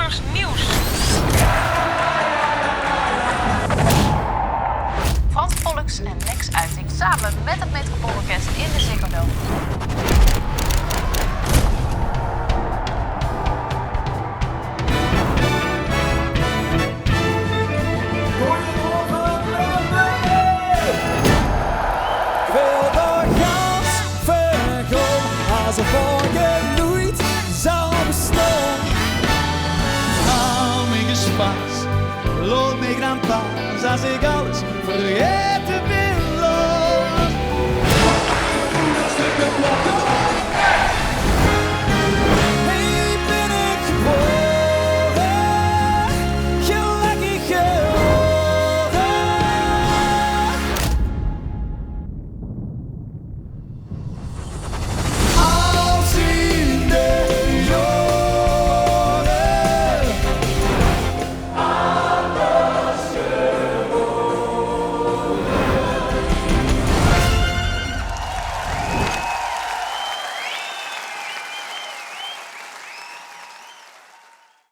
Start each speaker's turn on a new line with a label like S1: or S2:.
S1: Limburgs nieuws. Frans Pollux en Lex Uiting samen met het Metropoolorkest in de Ziggo Dome.
S2: Alsof je nooit zou bestaan. Hou me gespaard, loop me dan pas als ik alles vergeten wil.